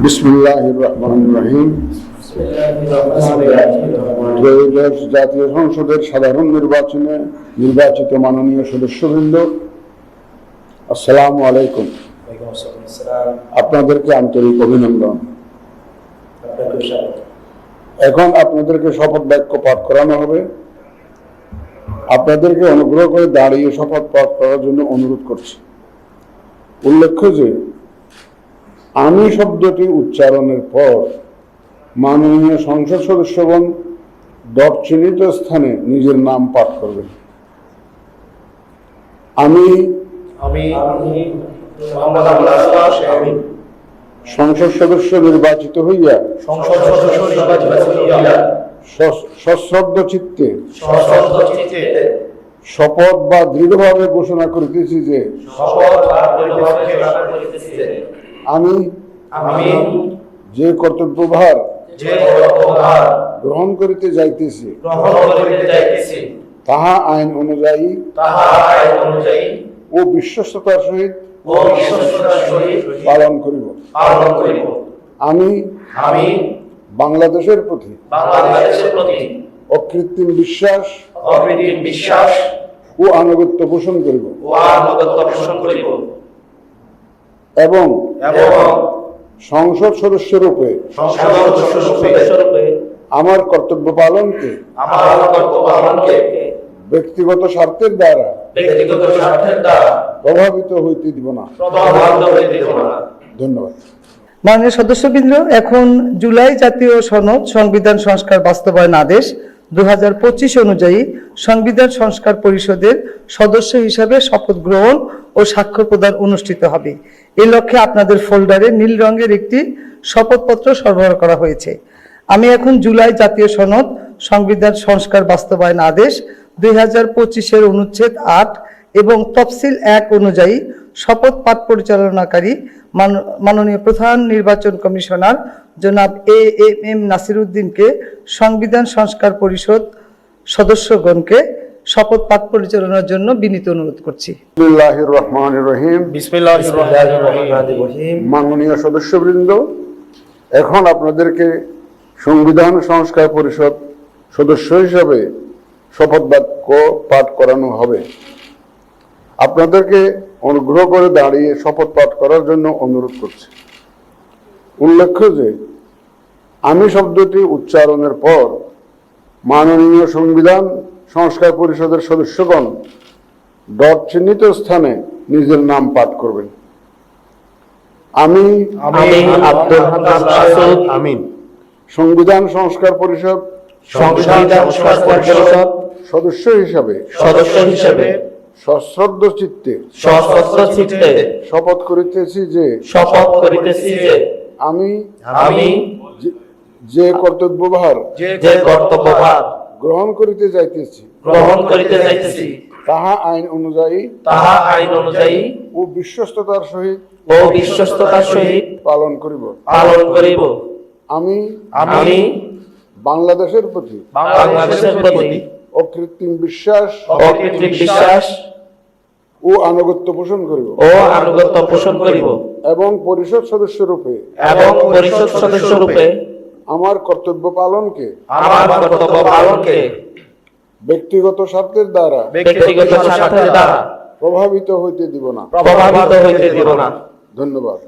বিসমিল্লাহির রহমানির রহিম। ত্রয়োদশ জাতীয় সংসদের সাধারণ নির্বাচনে নির্বাচিত মাননীয় সদস্যবৃন্দ, আসসালামু আলাইকুম। আপনাদেরকে আন্তরিক অভিনন্দন। এখন আপনাদেরকে শপথ বাক্য পাঠ করানো হবে। আপনাদেরকে অনুগ্রহ করে দাঁড়িয়ে শপথ পাঠ করার জন্য অনুরোধ করছি। উল্লেখ্য যে আমি শব্দটি উচ্চারণের পর মাননীয় সংসদ সদস্যগণ ডট চিহ্নিত স্থানে নিজের নাম পাঠ করবেন। আমি সংসদ সদস্য নির্বাচিত হইয়া সশ্রদ্ধ চিত্তে শপথ বা দৃঢ়ভাবে ঘোষণা করিতেছি যে আমি যে কর্তব্যভার গ্রহণ করিতে যাইতেছি তাহা আইন অনুযায়ী ও বিশ্বস্ততার সহিত পালন করিব। আমি বাংলাদেশের প্রতি অকৃত্রিম বিশ্বাস ও আনুগত্য পোষণ করিব এবং সংসদ সদস্য রূপে আমার কর্তব্য পালনকে ব্যক্তিগত স্বার্থের দ্বারা প্রভাবিত হইতে দিব না। ধন্যবাদ। মাননীয় সদস্যবৃন্দ, এখন জুলাই জাতীয় সনদ সংবিধান সংস্কার বাস্তবায়ন আদেশ 2025 অনুযায়ী সংবিধান সংস্কার পরিষদের সদস্য হিসাবে শপথ গ্রহণ ও স্বাক্ষর প্রদান অনুষ্ঠিত হবে। এই লক্ষ্যে আপনাদের ফোল্ডারে নীল রঙের একটি শপথপত্র সরবরাহ করা হয়েছে। আমি এখন জুলাই জাতীয় সনদ সংবিধান সংস্কার বাস্তবায়ন আদেশ 2025 অনুচ্ছেদ 8 এবং তফসিল 1 অনুযায়ী শপথ পাঠ পরিচালনাকারী মাননীয় প্রধান নির্বাচন কমিশনার জনাব এএম নাসির উদ্দিনকে সংবিধান সংস্কার পরিষদ সদস্যগণকে শপথ পাঠ পরিচালনার জন্য বিনীত অনুরোধ করছি। বিসমিল্লাহির রহমানির রহিম। মাননীয় সদস্যবৃন্দ, এখন আপনাদেরকে সংবিধান সংস্কার পরিষদ সদস্য হিসাবে শপথ বাক্য পাঠ করানো হবে। আপনাদেরকে অনুগ্রহ করে দাঁড়িয়ে শপথ পাঠ করার জন্য অনুরোধ করছি। উল্লেখ্য যে আমি শব্দটি উচ্চারণের পর মাননীয় সংবিধান সংস্কার পরিষদের সদস্যগণ ডট চিহ্নিত স্থানে নিজের নাম পাঠ করবেন। আমি সংবিধান সংস্কার পরিষদ সদস্য হিসাবে সশ্রদ্ধ চিত্তে শপথ করিতেছি যে আমি যে কর্তব্যভার গ্রহণ করিতে যাইতেছি তাহা আইন অনুযায়ী ও বিশ্বস্ততার সহিত পালন করিব। আমি বাংলাদেশের প্রতি অকৃত্রিম বিশ্বাস ও আনুগত্য পোষণ করিব এবং পরিষদ সদস্য রূপে আমার কর্তব্য পালনকে ব্যক্তিগত স্বার্থের দ্বারা প্রভাবিত হইতে দিব না। ধন্যবাদ।